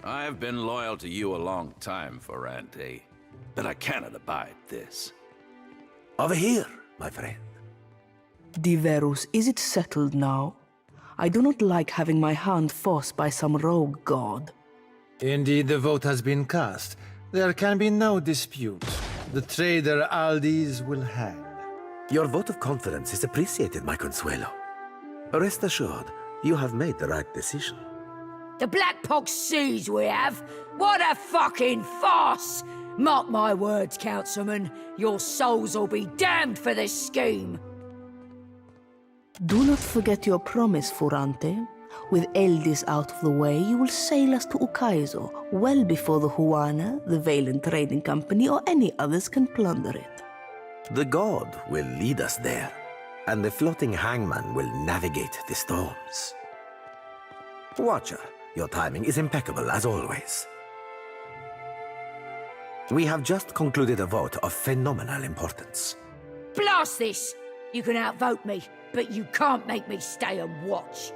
I've been loyal to you a long time, Ferrante, but I cannot abide this. Over here, my friend. Diverus, is it settled now? I do not like having my hand forced by some rogue god. Indeed, the vote has been cast. There can be no dispute. The traitor Aldis will hang. Your vote of confidence is appreciated, my Consuelo. Rest assured, you have made the right decision. The Black Pog sees we have. What a fucking farce! Mark my words, Councilman. Your souls will be damned for this scheme. Do not forget your promise, Ferrante. With Eldis out of the way, you will sail us to Ukaizo, well before the Huana, the Valen Trading Company, or any others can plunder it. The god will lead us there, and the floating hangman will navigate the storms. Watcher, your timing is impeccable as always. We have just concluded a vote of phenomenal importance. Blast this! You can outvote me, but you can't make me stay and watch.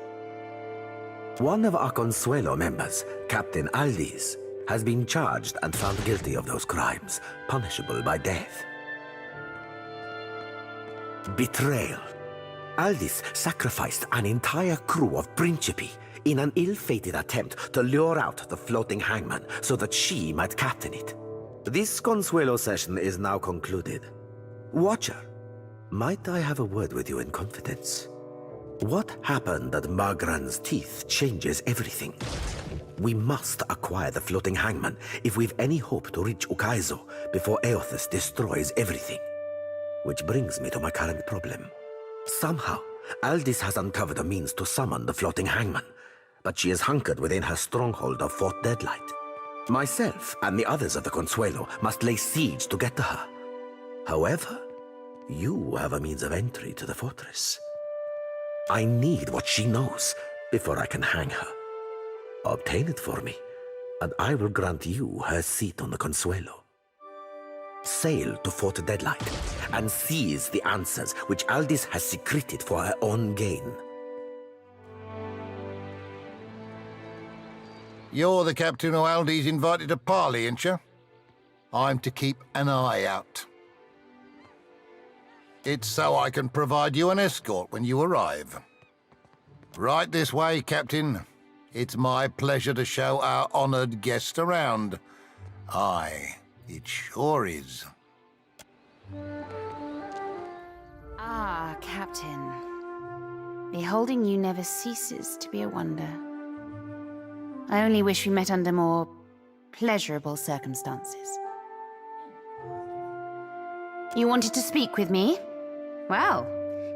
One of our Consuelo members, Captain Aldis, has been charged and found guilty of those crimes, punishable by death. Betrayal. Aldis sacrificed an entire crew of Principi in an ill-fated attempt to lure out the floating hangman so that she might captain it. This Consuelo session is now concluded. Watcher, might I have a word with you in confidence? What happened at Margran's teeth changes everything. We must acquire the floating hangman if we've any hope to reach Ukaizo before Eothas destroys everything. Which brings me to my current problem. Somehow, Aldis has uncovered a means to summon the floating hangman, but she is hunkered within her stronghold of Fort Deadlight. Myself and the others of the Consuelo must lay siege to get to her. However, you have a means of entry to the fortress. I need what she knows before I can hang her. Obtain it for me, and I will grant you her seat on the Consuelo. Sail to Fort Deadlight and seize the answers which Aldis has secreted for her own gain. You're the captain who Aldis invited to parley, ain't you? I'm to keep an eye out. It's so I can provide you an escort when you arrive. Right this way, Captain. It's my pleasure to show our honoured guest around. Aye, it sure is. Ah, Captain. Beholding you never ceases to be a wonder. I only wish we met under more pleasurable circumstances. You wanted to speak with me? Well,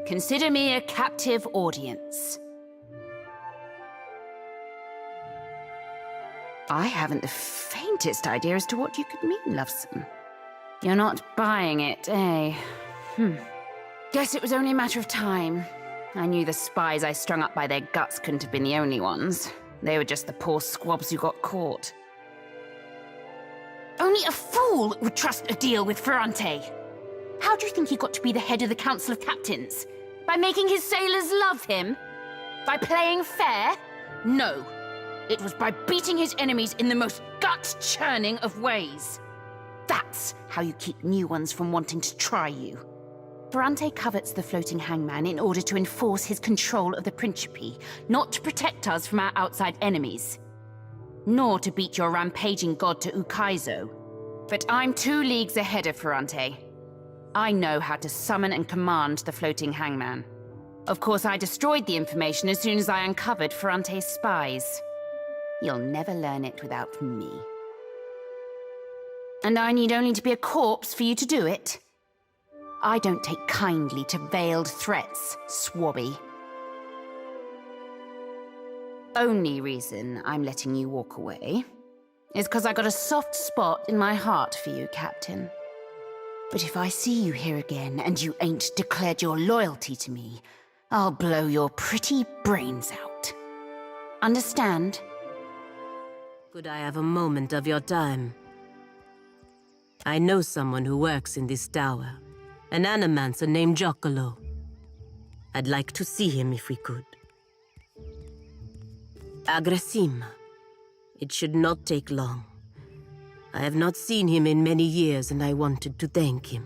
consider me a captive audience. I haven't the faintest idea as to what you could mean, Lovesome. You're not buying it, eh? Guess it was only a matter of time. I knew the spies I strung up by their guts couldn't have been the only ones. They were just the poor squabs who got caught. Only a fool would trust a deal with Ferrante. How do you think he got to be the head of the Council of Captains? By making his sailors love him? By playing fair? No. It was by beating his enemies in the most gut-churning of ways. That's how you keep new ones from wanting to try you. Ferrante covets the floating hangman in order to enforce his control of the Principe, not to protect us from our outside enemies. Nor to beat your rampaging god to Ukaizo. But I'm 2 leagues ahead of Ferrante. I know how to summon and command the floating hangman. Of course, I destroyed the information as soon as I uncovered Ferrante's spies. You'll never learn it without me. And I need only to be a corpse for you to do it. I don't take kindly to veiled threats, Swabby. Only reason I'm letting you walk away is because I got a soft spot in my heart for you, Captain. But if I see you here again and you ain't declared your loyalty to me, I'll blow your pretty brains out. Understand? Could I have a moment of your time? I know someone who works in this tower. An animancer named Giaccolo. I'd like to see him if we could. Agressima. It should not take long. I have not seen him in many years, and I wanted to thank him.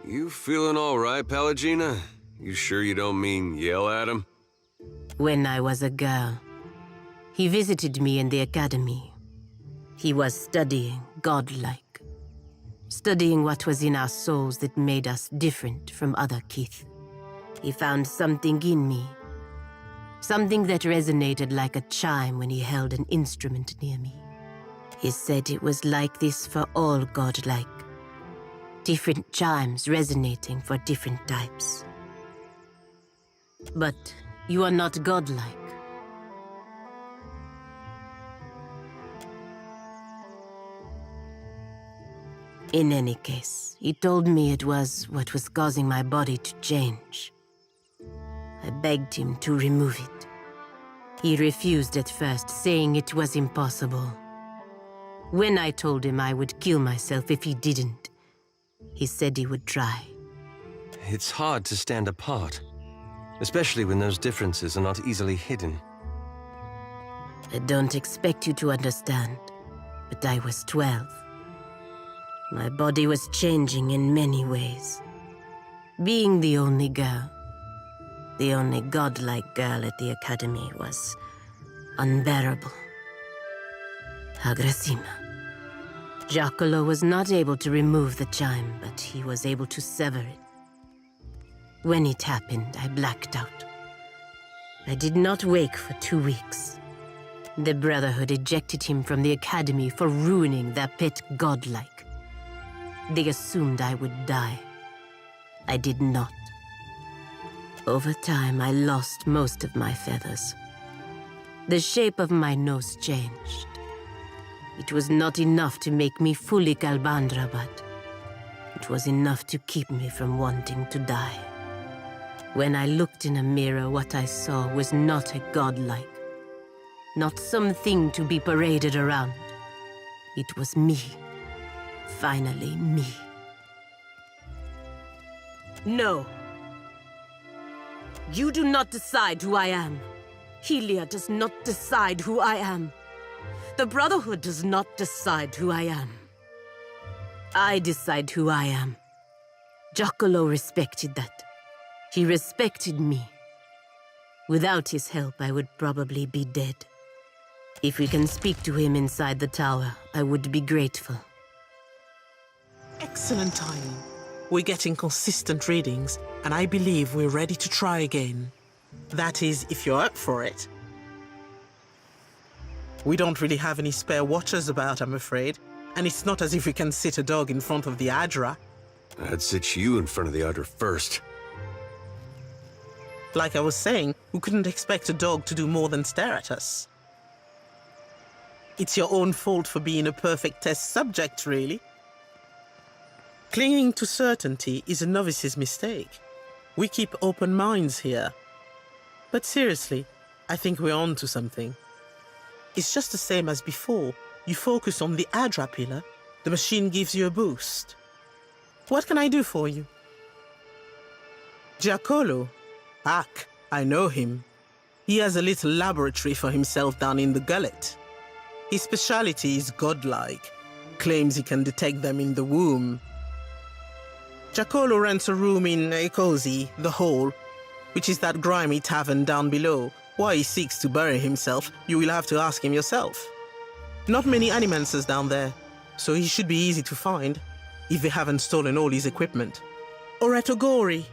You feeling all right, Pelagina? You sure you don't mean yell at him? When I was a girl, he visited me in the academy. He was studying godlike, studying what was in our souls that made us different from other kith. He found something in me, something that resonated like a chime when he held an instrument near me. He said it was like this for all godlike, different chimes resonating for different types. But you are not godlike. In any case, he told me it was what was causing my body to change. I begged him to remove it. He refused at first, saying it was impossible. When I told him I would kill myself if he didn't, he said he would try. It's hard to stand apart, especially when those differences are not easily hidden. I don't expect you to understand, but I was 12. My body was changing in many ways. Being the only girl, the only godlike girl at the academy, was unbearable. Agrasima. Giacomo was not able to remove the chime, but he was able to sever it. When it happened, I blacked out. I did not wake for 2 weeks. The Brotherhood ejected him from the academy for ruining their pet godlike. They assumed I would die. I did not. Over time, I lost most of my feathers. The shape of my nose changed. It was not enough to make me fully Kalbandra, but it was enough to keep me from wanting to die. When I looked in a mirror, what I saw was not a godlike, not something to be paraded around. It was me. Finally, me. No. You do not decide who I am. Helia does not decide who I am. The Brotherhood does not decide who I am. I decide who I am. Giacomo respected that. He respected me. Without his help, I would probably be dead. If we can speak to him inside the tower, I would be grateful. Excellent timing. We're getting consistent readings, and I believe we're ready to try again. That is, if you're up for it. We don't really have any spare watchers about, I'm afraid. And it's not as if we can sit a dog in front of the Adra. I'd sit you in front of the Adra first. Like I was saying, we couldn't expect a dog to do more than stare at us. It's your own fault for being a perfect test subject, really. Clinging to certainty is a novice's mistake. We keep open minds here. But seriously, I think we're on to something. It's just the same as before. You focus on the Adra pillar, the machine gives you a boost. What can I do for you? Giacomo? Ak, I know him. He has a little laboratory for himself down in the gullet. His specialty is godlike. Claims he can detect them in the womb. Giacomo rents a room in Ecosi, the Hole, which is that grimy tavern down below. Why he seeks to bury himself, you will have to ask him yourself. Not many animancers down there, so he should be easy to find, if they haven't stolen all his equipment. Or at Ogori.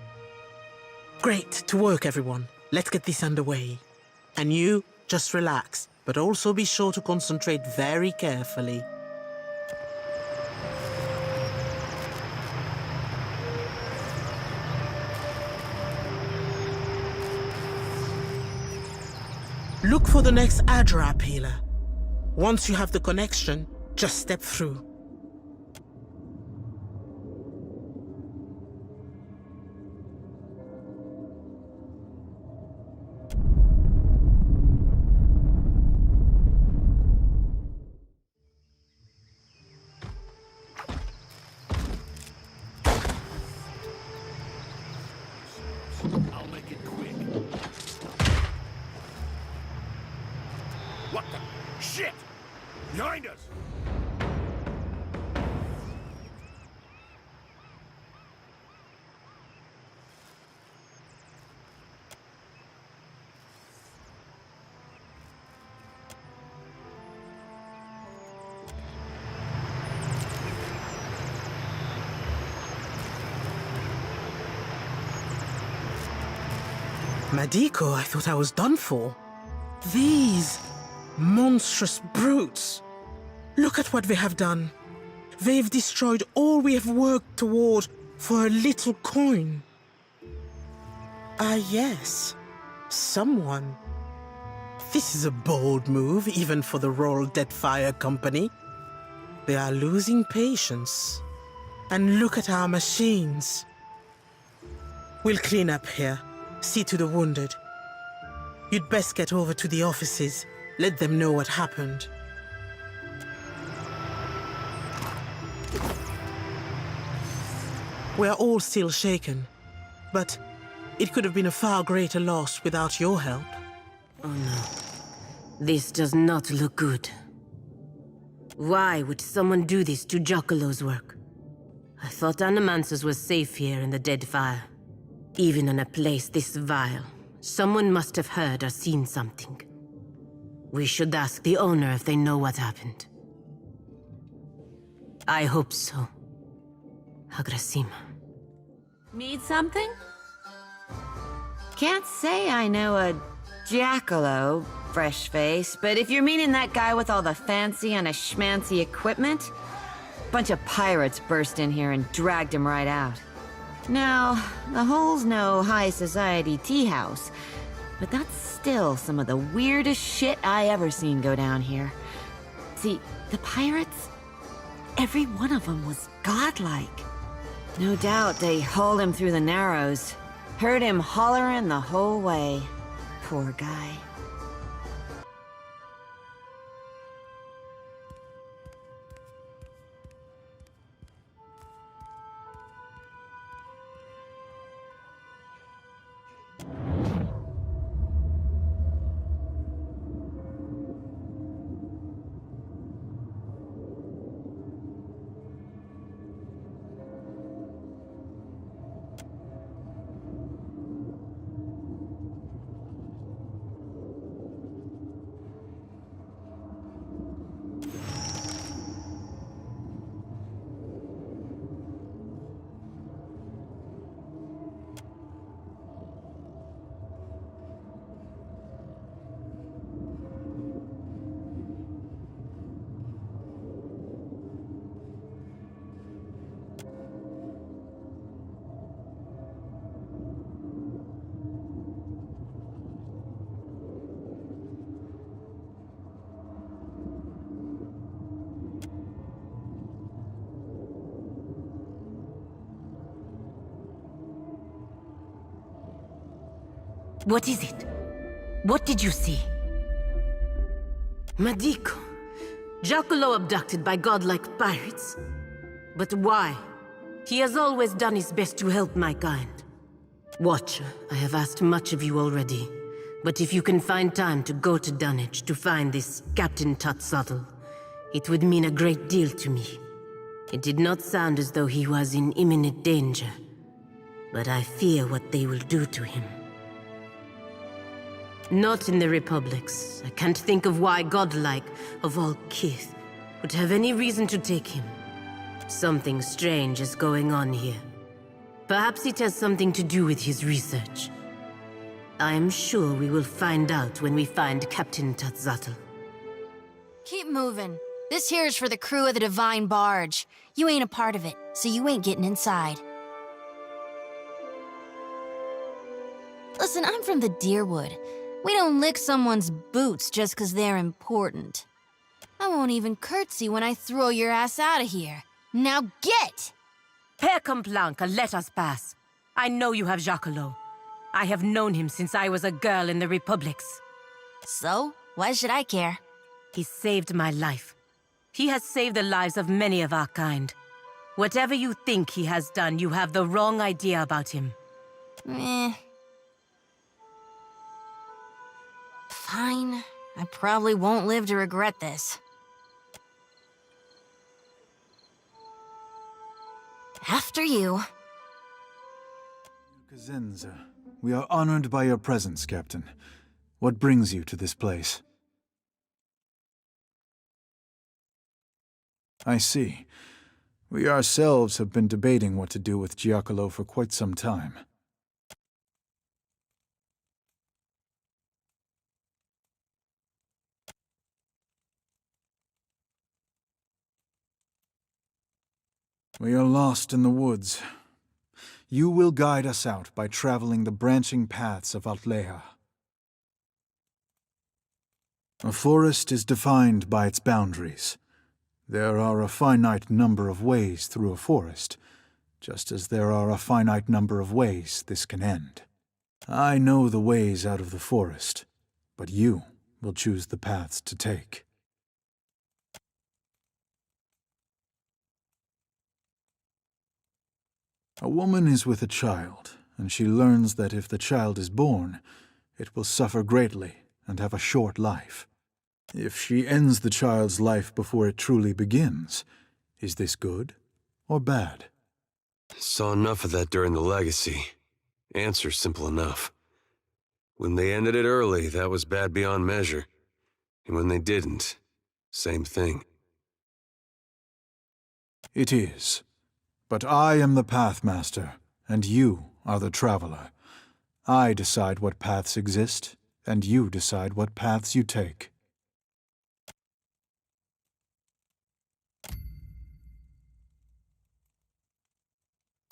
Great, to work everyone. Let's get this underway. And you, just relax, but also be sure to concentrate very carefully. Look for the next Adra pillar. Once you have the connection, just step through. I'll make it quick. What the shit? Behind us! Madiko, I thought I was done for. These monstrous brutes. Look at what they have done. They've destroyed all we have worked toward for a little coin. Ah, yes. Someone. This is a bold move, even for the Royal Deadfire Company. They are losing patience. And look at our machines. We'll clean up here. See to the wounded. You'd best get over to the offices. Let them know what happened. We're all still shaken, but it could have been a far greater loss without your help. Oh no. This does not look good. Why would someone do this to Joccolo's work? I thought Animances was safe here in the Deadfire. Even in a place this vile, someone must have heard or seen something. We should ask the owner if they know what happened. I hope so. Agrasima. Need something? Can't say I know a Giaccolo, fresh face, but if you're meaning that guy with all the fancy and a schmancy equipment, bunch of pirates burst in here and dragged him right out. Now, the hole's no high society tea house, but that's still some of the weirdest shit I ever seen go down here. See, the pirates, every one of them was godlike. No doubt they hauled him through the Narrows. Heard him hollering the whole way. Poor guy. What is it? What did you see? Madiko. Giaccolo abducted by godlike pirates. But why? He has always done his best to help my kind. Watcher, I have asked much of you already. But if you can find time to go to Dunwich to find this Captain Tutzotl, it would mean a great deal to me. It did not sound as though he was in imminent danger. But I fear what they will do to him. Not in the Republics. I can't think of why godlike, of all kith, would have any reason to take him. Something strange is going on here. Perhaps it has something to do with his research. I am sure we will find out when we find Captain Tutzotl. Keep moving. This here is for the crew of the Divine Barge. You ain't a part of it, so you ain't getting inside. Listen, I'm from the Deerwood. We don't lick someone's boots just 'cause they're important. I won't even curtsy when I throw your ass out of here. Now get! Père Complanca, let us pass. I know you have Giaccolo. I have known him since I was a girl in the Republics. So? Why should I care? He saved my life. He has saved the lives of many of our kind. Whatever you think he has done, you have the wrong idea about him. Fine. I probably won't live to regret this. After you. Kazenza, we are honored by your presence, Captain. What brings you to this place? I see. We ourselves have been debating what to do with Giacomo for quite some time. We are lost in the woods. You will guide us out by traveling the branching paths of Altleha. A forest is defined by its boundaries. There are a finite number of ways through a forest, just as there are a finite number of ways this can end. I know the ways out of the forest, but you will choose the paths to take. A woman is with a child, and she learns that if the child is born, it will suffer greatly and have a short life. If she ends the child's life before it truly begins, is this good or bad? Saw enough of that during the Legacy. Answer simple enough. When they ended it early, that was bad beyond measure. And when they didn't, same thing. It is. But I am the Pathmaster, and you are the Traveler. I decide what paths exist, and you decide what paths you take.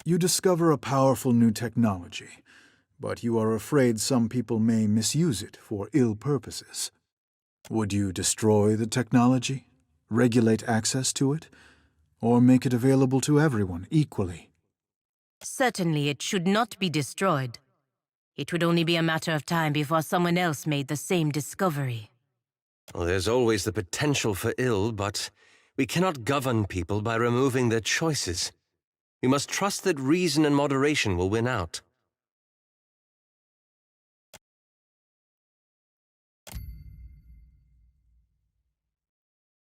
You discover a powerful new technology, but you are afraid some people may misuse it for ill purposes. Would you destroy the technology, regulate access to it, or make it available to everyone equally? Certainly it should not be destroyed. It would only be a matter of time before someone else made the same discovery. Well, there's always the potential for ill, but we cannot govern people by removing their choices. We must trust that reason and moderation will win out.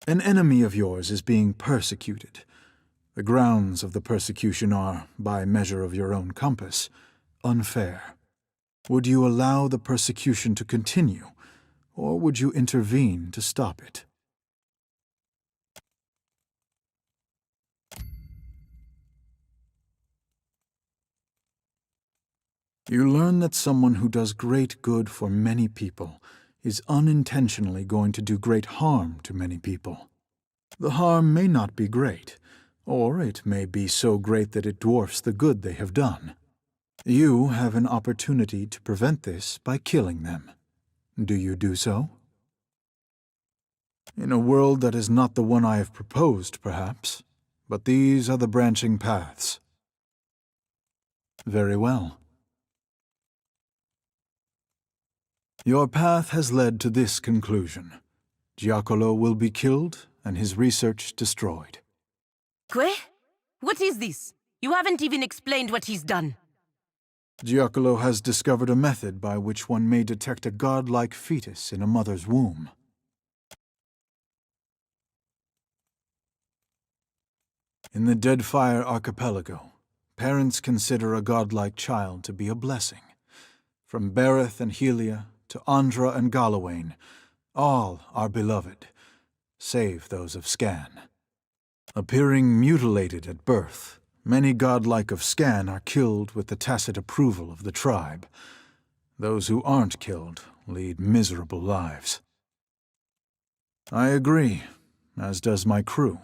An enemy of yours is being persecuted. The grounds of the persecution are, by measure of your own compass, unfair. Would you allow the persecution to continue, or would you intervene to stop it? You learn that someone who does great good for many people is unintentionally going to do great harm to many people. The harm may not be great, or it may be so great that it dwarfs the good they have done. You have an opportunity to prevent this by killing them. Do you do so? In a world that is not the one I have proposed, perhaps, but these are the branching paths. Very well. Your path has led to this conclusion. Giacomo will be killed and his research destroyed. Que? What is this? You haven't even explained what he's done. Giacomo has discovered a method by which one may detect a godlike fetus in a mother's womb. In the Deadfire archipelago, parents consider a godlike child to be a blessing. From Bereth and Helia to Andra and Galawain, all are beloved, save those of Scan. Appearing mutilated at birth, many godlike of Scan are killed with the tacit approval of the tribe. Those who aren't killed lead miserable lives. I agree, as does my crew,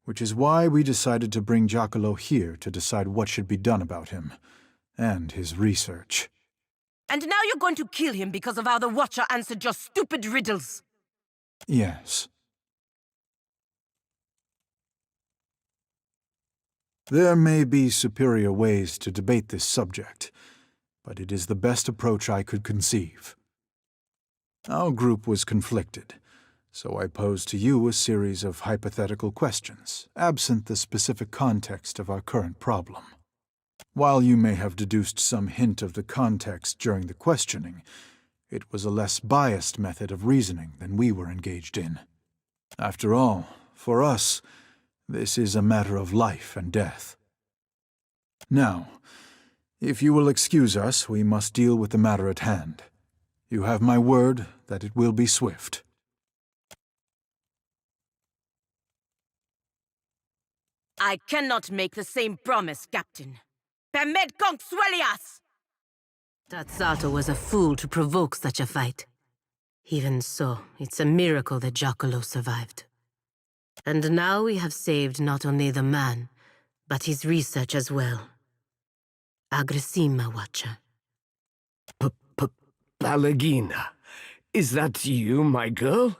which is why we decided to bring Giacomo here to decide what should be done about him, and his research. And now you're going to kill him because of how the Watcher answered your stupid riddles. Yes. There may be superior ways to debate this subject, but it is the best approach I could conceive. Our group was conflicted, so I posed to you a series of hypothetical questions, absent the specific context of our current problem. While you may have deduced some hint of the context during the questioning, it was a less biased method of reasoning than we were engaged in. After all, for us, this is a matter of life and death. Now, if you will excuse us, we must deal with the matter at hand. You have my word that it will be swift. I cannot make the same promise, Captain. Permed Consuelias! That Sato was a fool to provoke such a fight. Even so, it's a miracle that Giacomo survived. And now we have saved not only the man, but his research as well. Aggressima, Watcher. Palagina, is that you, my girl?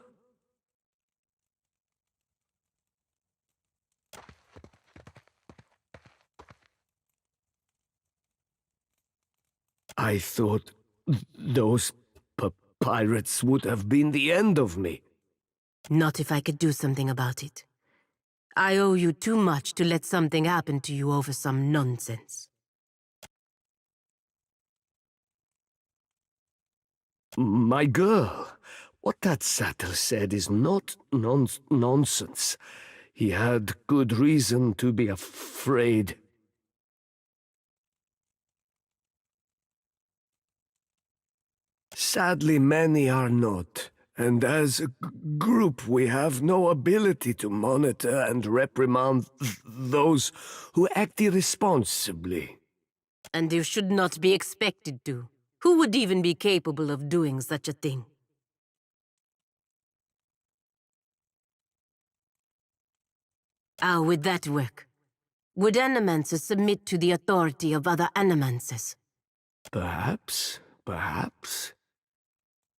I thought those pirates would have been the end of me. Not if I could do something about it. I owe you too much to let something happen to you over some nonsense. My girl, what that satyr said is not nonsense. He had good reason to be afraid. Sadly, many are not, and as a group we have no ability to monitor and reprimand those who act irresponsibly. And you should not be expected to. Who would even be capable of doing such a thing? How would that work? Would animancers submit to the authority of other animancers? Perhaps.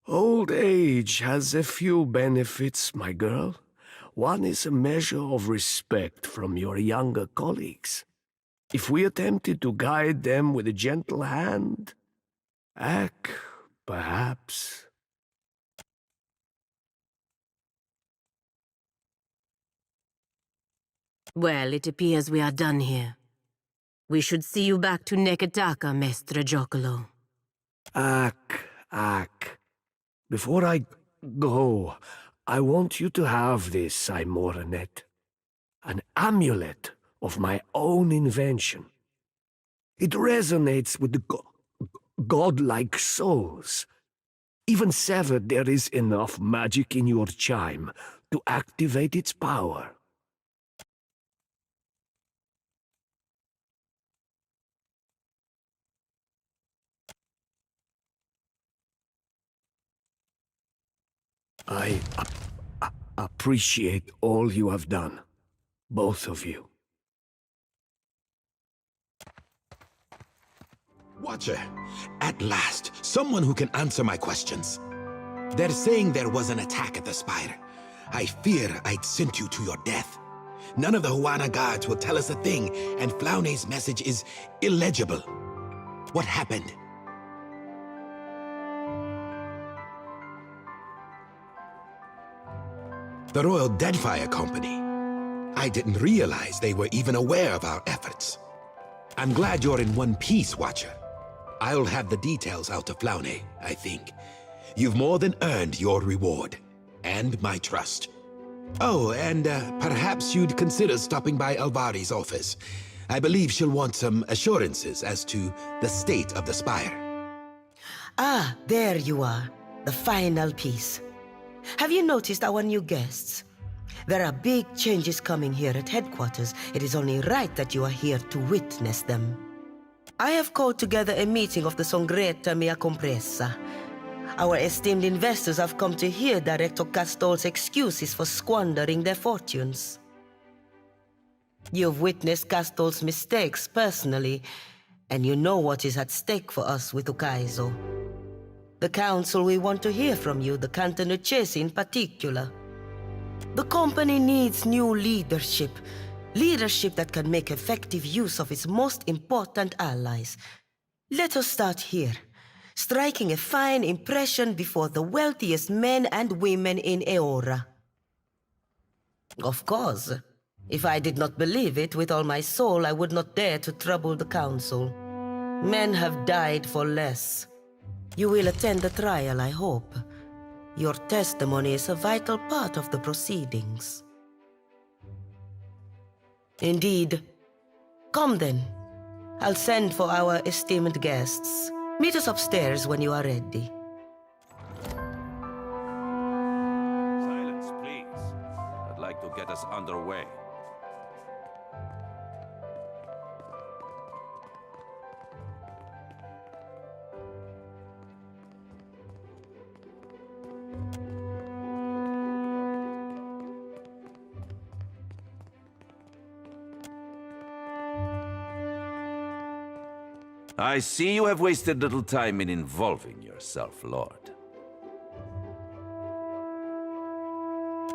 Old age has a few benefits, my girl. One is a measure of respect from your younger colleagues. If we attempted to guide them with a gentle hand, perhaps. Well, it appears we are done here. We should see you back to Neketaka, Mestre Giacomo. Before I go, I want you to have this, Aimoranet. An amulet of my own invention. It resonates with the godlike souls. Even severed, there is enough magic in your chime to activate its power. I appreciate all you have done, both of you. Watcher, at last, someone who can answer my questions. They're saying there was an attack at the Spire. I fear I'd sent you to your death. None of the Huana guards will tell us a thing, and Flaune's message is illegible. What happened? The Royal Deadfire Company. I didn't realize they were even aware of our efforts. I'm glad you're in one piece, Watcher. I'll have the details out to Flaune, I think. You've more than earned your reward, and my trust. Oh, and perhaps you'd consider stopping by Alvari's office. I believe she'll want some assurances as to the state of the Spire. Ah, there you are. The final piece. Have you noticed our new guests? There are big changes coming here at headquarters. It is only right that you are here to witness them. I have called together a meeting of the Songreta Mea Compressa. Our esteemed investors have come to hear Director Castol's excuses for squandering their fortunes. You've witnessed Castol's mistakes personally, and you know what is at stake for us with Ukaizo. The Council will want to hear from you, the Cantanucesi in particular. The company needs new leadership. Leadership that can make effective use of its most important allies. Let us start here, striking a fine impression before the wealthiest men and women in Eora. Of course, if I did not believe it with all my soul, I would not dare to trouble the Council. Men have died for less. You will attend the trial, I hope. Your testimony is a vital part of the proceedings. Indeed. Come then. I'll send for our esteemed guests. Meet us upstairs when you are ready. Silence, please. I'd like to get us underway. I see you have wasted little time in involving yourself, Lord.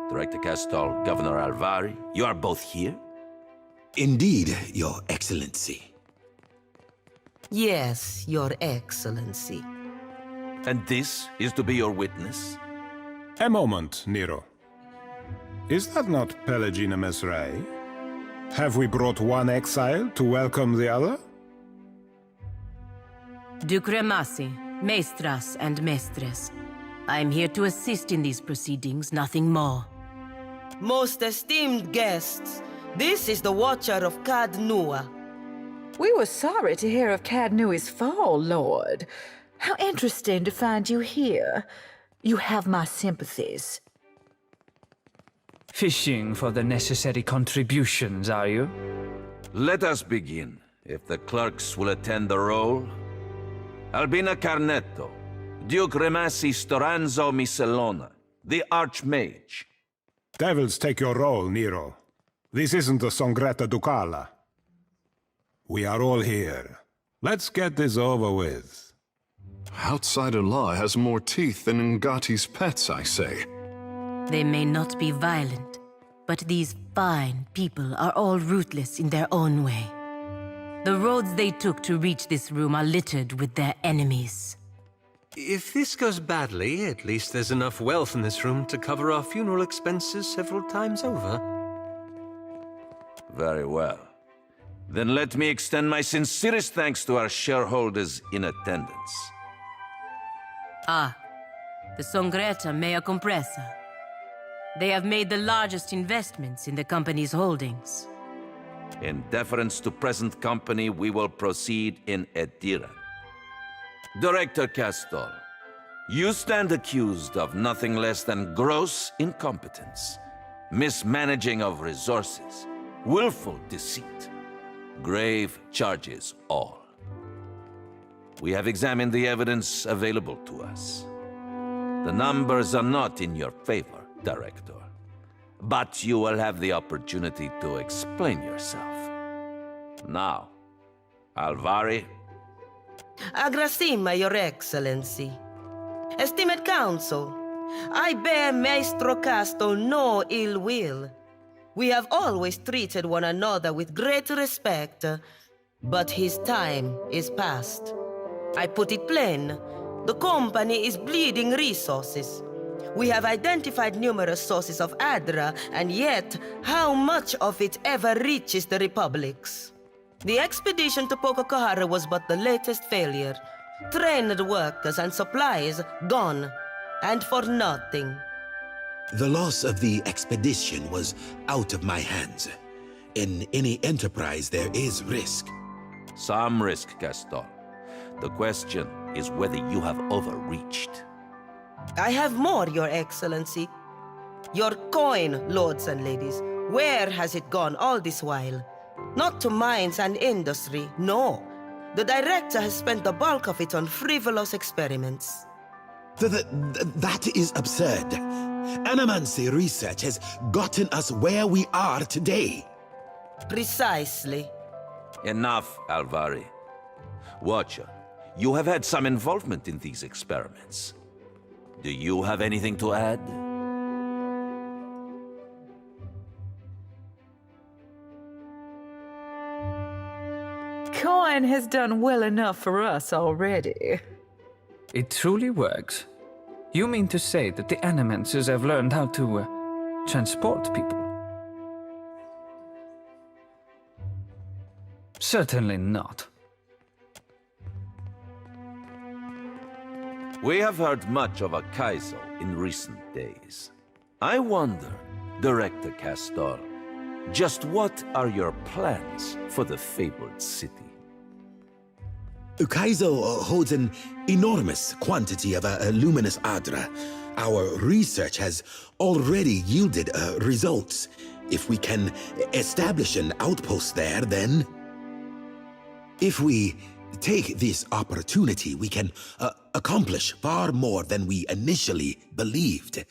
Director Castal, Governor Alvari, you are both here? Indeed, Your Excellency. Yes, Your Excellency. And this is to be your witness? A moment, Nero. Is that not Pelagina Mesrai? Have we brought one exile to welcome the other? Duke Remasi, Maestras and Mestres. I am here to assist in these proceedings, nothing more. Most esteemed guests, this is the Watcher of Cad Nua. We were sorry to hear of Cad Nui's fall, Lord. How interesting to find you here. You have my sympathies. Fishing for the necessary contributions, are you? Let us begin, if the clerks will attend the roll. Albina Carnetto, Duke Remasi Storanzo Miscelona, the Archmage. Devils take your role, Nero. This isn't the Songretta Ducala. We are all here. Let's get this over with. Outsider law has more teeth than Ngati's pets, I say. They may not be violent, but these fine people are all ruthless in their own way. The roads they took to reach this room are littered with their enemies. If this goes badly, at least there's enough wealth in this room to cover our funeral expenses several times over. Very well. Then let me extend my sincerest thanks to our shareholders in attendance. Ah, the Songretta Mea Compressa. They have made the largest investments in the company's holdings. In deference to present company, we will proceed in adherence. Director Castal, you stand accused of nothing less than gross incompetence, mismanaging of resources, willful deceit, grave charges all. We have examined the evidence available to us. The numbers are not in your favor, Director. But you will have the opportunity to explain yourself. Now, Alvari. Agrasima, Your Excellency. Esteemed Council, I bear Maestro Castle no ill will. We have always treated one another with great respect, but his time is past. I put it plain, the company is bleeding resources. We have identified numerous sources of Adra, and yet, how much of it ever reaches the Republics? The expedition to Pococahara was but the latest failure. Trained workers and supplies gone, and for nothing. The loss of the expedition was out of my hands. In any enterprise, there is risk. Some risk, Gaston. The question is whether you have overreached. I have more, Your Excellency. Your coin, lords and ladies. Where has it gone all this while? Not to mines and industry, no. The director has spent the bulk of it on frivolous experiments. That is absurd. Animancy research has gotten us where we are today. Precisely. Enough, Alvari. Watcher, you have had some involvement in these experiments. Do you have anything to add? Coin has done well enough for us already. It truly works. You mean to say that the Animancers have learned how to transport people? Certainly not. We have heard much of a Kaizo in recent days. I wonder, Director Castor, just what are your plans for the fabled city? Ukaizo holds an enormous quantity of luminous Adra. Our research has already yielded results. If we can establish an outpost there, then... If we take this opportunity, we can accomplish far more than we initially believed.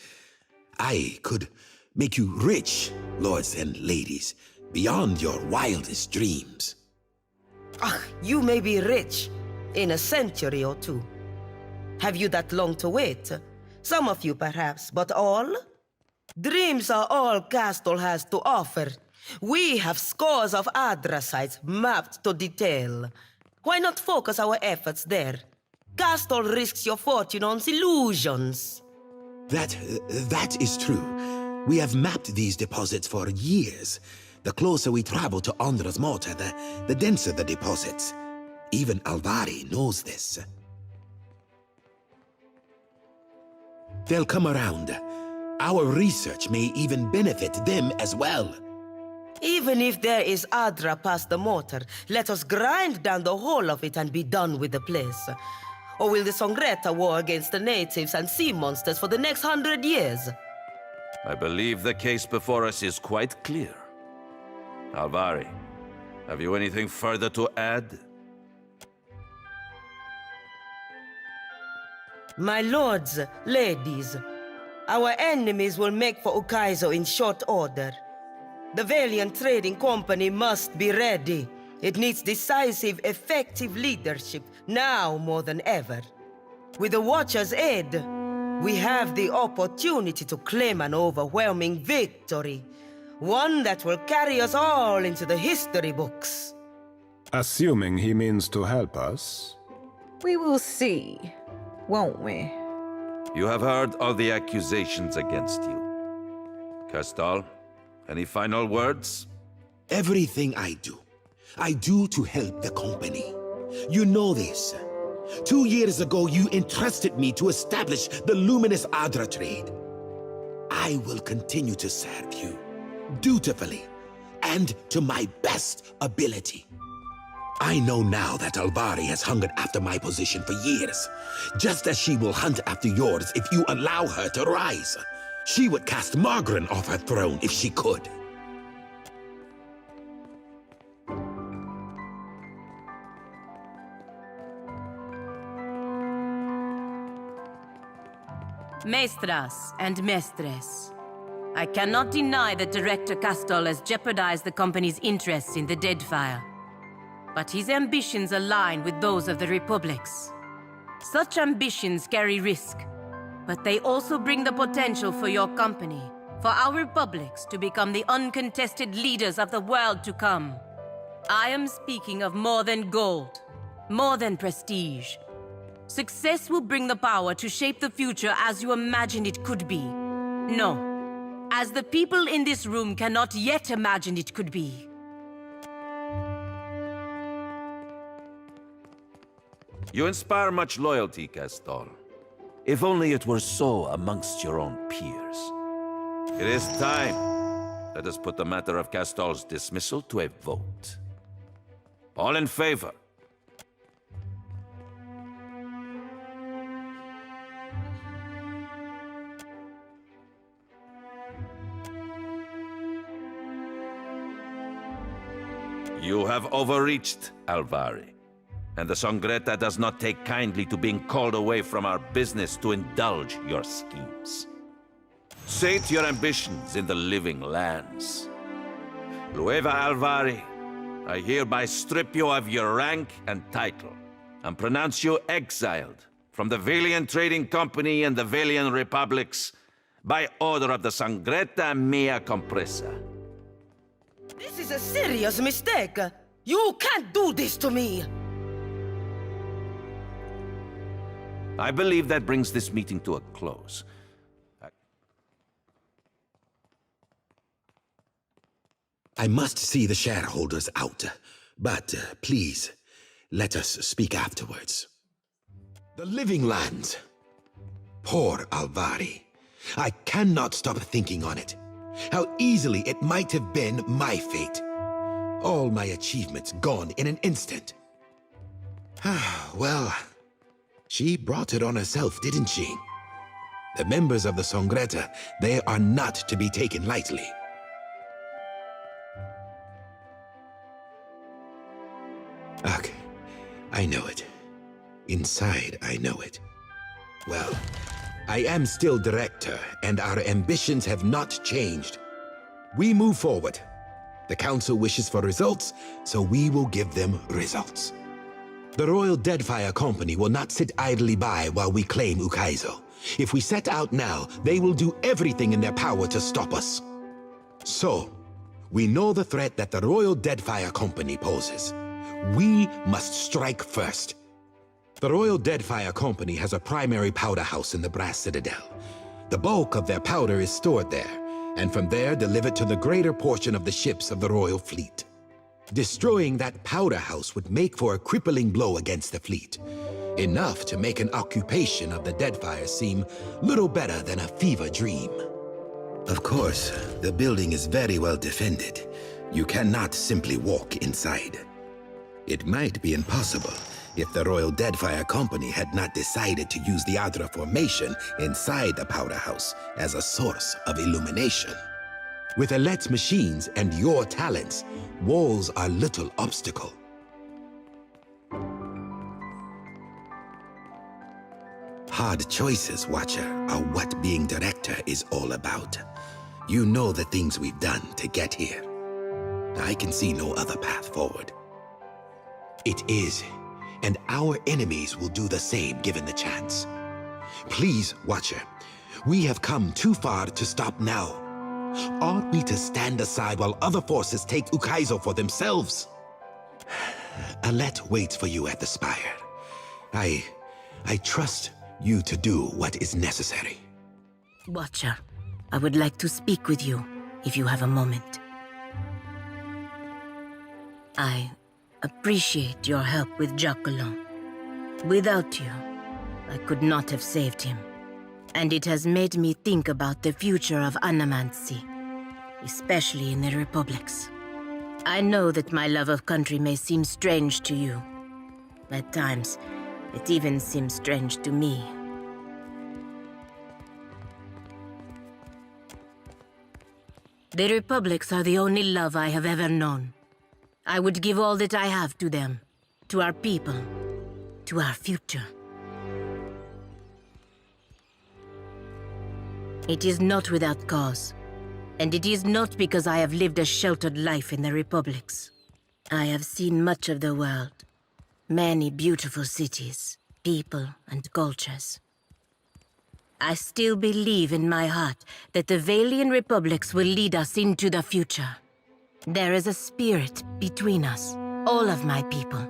I could make you rich, lords and ladies, beyond your wildest dreams. Ah, you may be rich in a century or two. Have you that long to wait? Some of you perhaps, but all? Dreams are all Castle has to offer. We have scores of Adra sites mapped to detail. Why not focus our efforts there? Castle risks your fortune on illusions. That is true. We have mapped these deposits for years. The closer we travel to Andra's mortar, the denser the deposits. Even Alvari knows this. They'll come around. Our research may even benefit them as well. Even if there is Adra past the mortar, let us grind down the whole of it and be done with the place. Or will the Songreta war against the natives and sea monsters for the next 100 years? I believe the case before us is quite clear. Alvari, have you anything further to add? My lords, ladies, our enemies will make for Ukaizo in short order. The Valiant Trading Company must be ready. It needs decisive, effective leadership, now more than ever. With the Watcher's aid, we have the opportunity to claim an overwhelming victory. One that will carry us all into the history books. Assuming he means to help us. We will see, won't we? You have heard all the accusations against you. Castal, any final words? Everything I do to help the company. You know this. 2 years ago, you entrusted me to establish the Luminous Adra trade. I will continue to serve you, dutifully, and to my best ability. I know now that Alvari has hungered after my position for years, just as she will hunt after yours if you allow her to rise. She would cast Margaret off her throne if she could. Maestras and mestres, I cannot deny that Director Castal has jeopardized the company's interests in the Deadfire. But his ambitions align with those of the Republic's. Such ambitions carry risk, but they also bring the potential for your company, for our republics to become the uncontested leaders of the world to come. I am speaking of more than gold, more than prestige. Success will bring the power to shape the future as you imagine it could be. No, as the people in this room cannot yet imagine it could be. You inspire much loyalty, Castal. If only it were so amongst your own peers. It is time. Let us put the matter of Castal's dismissal to a vote. All in favor? You have overreached, Alvari. And the Songreta does not take kindly to being called away from our business to indulge your schemes. Sate your ambitions in the living lands. Lueva Alvari, I hereby strip you of your rank and title, and pronounce you exiled from the Valiant Trading Company and the Valiant Republics by order of the Songreta Mea Compressa. This is a serious mistake. You can't do this to me. I believe that brings this meeting to a close. I must see the shareholders out, but please, let us speak afterwards. The living lands. Poor Alvari. I cannot stop thinking on it. How easily it might have been my fate. All my achievements gone in an instant. Well, she brought it on herself, didn't she? The members of the Songreta, they are not to be taken lightly. Ugh, I know it. Inside, I know it. Well, I am still director, and our ambitions have not changed. We move forward. The Council wishes for results, so we will give them results. The Royal Deadfire Company will not sit idly by while we claim Ukaizo. If we set out now, they will do everything in their power to stop us. So, we know the threat that the Royal Deadfire Company poses. We must strike first. The Royal Deadfire Company has a primary powder house in the Brass Citadel. The bulk of their powder is stored there, and from there delivered to the greater portion of the ships of the Royal Fleet. Destroying that powder house would make for a crippling blow against the fleet. Enough to make an occupation of the Deadfire seem little better than a fever dream. Of course, the building is very well defended. You cannot simply walk inside. It might be impossible if the Royal Deadfire Company had not decided to use the Adra formation inside the powder house as a source of illumination. With Alet's machines and your talents, walls are little obstacle. Hard choices, Watcher, are what being director is all about. You know the things we've done to get here. I can see no other path forward. It is, and our enemies will do the same given the chance. Please, Watcher, we have come too far to stop now. Ought we to stand aside while other forces take Ukaizo for themselves? Alet waits for you at the spire. I trust you to do what is necessary. Watcher, I would like to speak with you, if you have a moment. I appreciate your help with Giacomo. Without you, I could not have saved him. And it has made me think about the future of Anamancy, especially in the Republics. I know that my love of country may seem strange to you. At times, it even seems strange to me. The Republics are the only love I have ever known. I would give all that I have to them, to our people, to our future. It is not without cause, and it is not because I have lived a sheltered life in the Republics. I have seen much of the world, many beautiful cities, people, and cultures. I still believe in my heart that the Valian Republics will lead us into the future. There is a spirit between us, all of my people,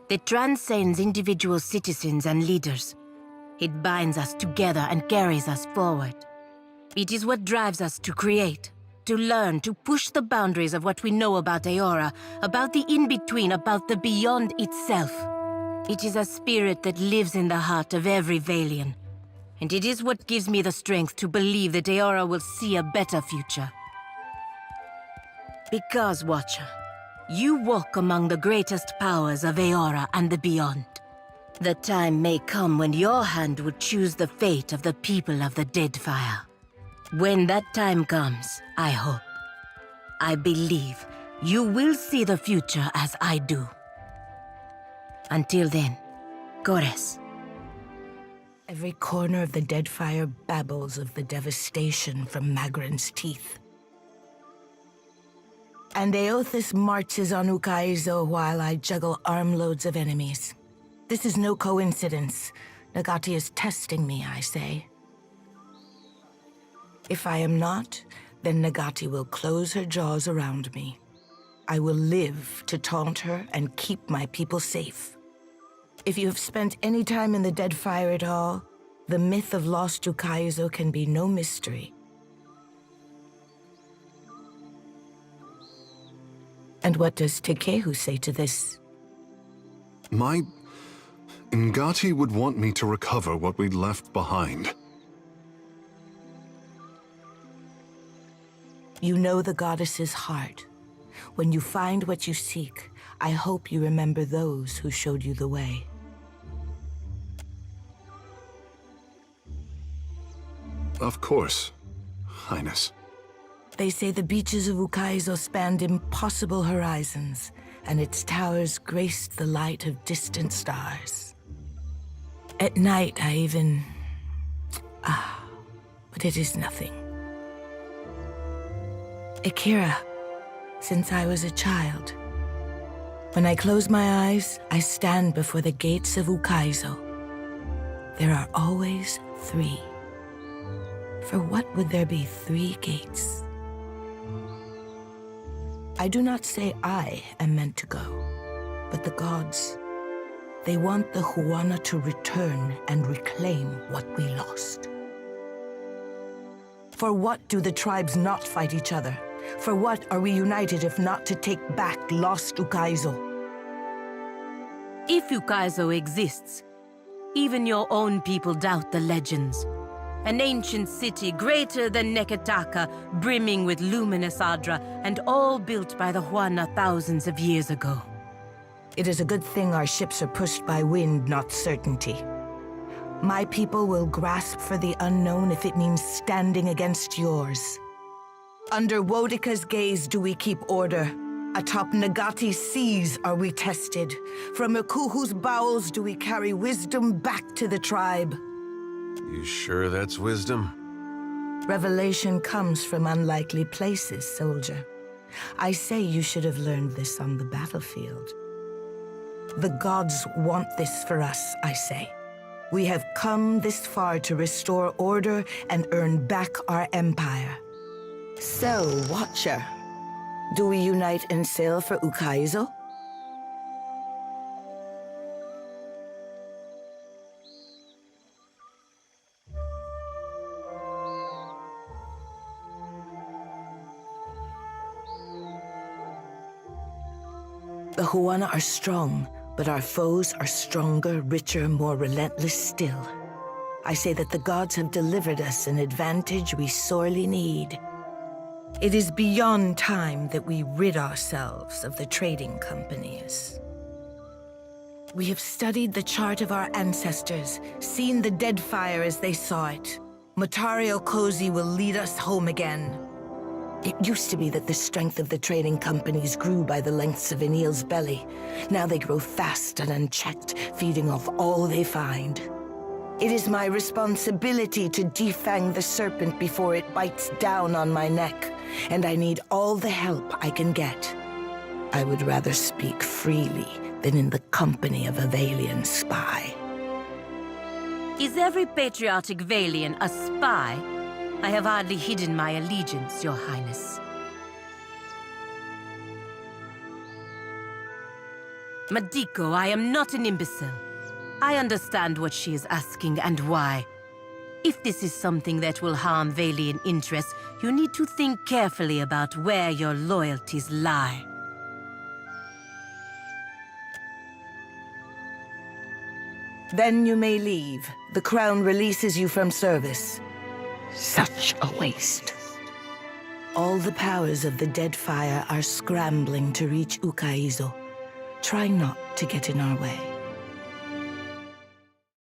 that transcends individual citizens and leaders. It binds us together and carries us forward. It is what drives us to create, to learn, to push the boundaries of what we know about Eora, about the in-between, about the beyond itself. It is a spirit that lives in the heart of every Valian, and it is what gives me the strength to believe that Eora will see a better future. Because, Watcher, you walk among the greatest powers of Eora and the beyond. The time may come when your hand will choose the fate of the people of the Deadfire. When that time comes, I hope, I believe, you will see the future as I do. Until then, Gores. Every corner of the Deadfire babbles of the devastation from Magran's teeth. And Eothas marches on Ukaizo while I juggle armloads of enemies. This is no coincidence. Nagati is testing me, I say. If I am not, then Nagati will close her jaws around me. I will live to taunt her and keep my people safe. If you have spent any time in the Deadfire at all, the myth of lost Ukaizo can be no mystery. And what does Tekehu say to this? Ngati would want me to recover what we'd left behind. You know the goddess's heart. When you find what you seek, I hope you remember those who showed you the way. Of course, Highness. They say the beaches of Ukaizo spanned impossible horizons, and its towers graced the light of distant stars. At night, I even... but it is nothing. Akira, since I was a child. When I close my eyes, I stand before the gates of Ukaizo. There are always 3. For what would there be 3 gates? I do not say I am meant to go, but the gods. They want the Huana to return and reclaim what we lost. For what do the tribes not fight each other? For what are we united if not to take back lost Ukaizo? If Ukaizo exists, even your own people doubt the legends. An ancient city greater than Neketaka, brimming with luminous Adra, and all built by the Huana thousands of years ago. It is a good thing our ships are pushed by wind, not certainty. My people will grasp for the unknown if it means standing against yours. Under Wodika's gaze do we keep order. Atop Nagati's seas are we tested. From Ukuhu's bowels do we carry wisdom back to the tribe. You sure that's wisdom? Revelation comes from unlikely places, soldier. I say you should have learned this on the battlefield. The gods want this for us, I say. We have come this far to restore order and earn back our empire. So, Watcher, do we unite and sail for Ukaizo? The Huana are strong, but our foes are stronger, richer, more relentless still. I say that the gods have delivered us an advantage we sorely need. It is beyond time that we rid ourselves of the trading companies. We have studied the chart of our ancestors, seen the Deadfire as they saw it. Matario Kozi will lead us home again. It used to be that the strength of the trading companies grew by the lengths of Enil's belly. Now they grow fast and unchecked, feeding off all they find. It is my responsibility to defang the serpent before it bites down on my neck, and I need all the help I can get. I would rather speak freely than in the company of a Valian spy. Is every patriotic Valian a spy? I have hardly hidden my allegiance, Your Highness. Madiko, I am not an imbecile. I understand what she is asking and why. If this is something that will harm Valian interests, you need to think carefully about where your loyalties lie. Then you may leave. The crown releases you from service. Such a waste. All the powers of the Deadfire are scrambling to reach Ukaizo. Try not to get in our way.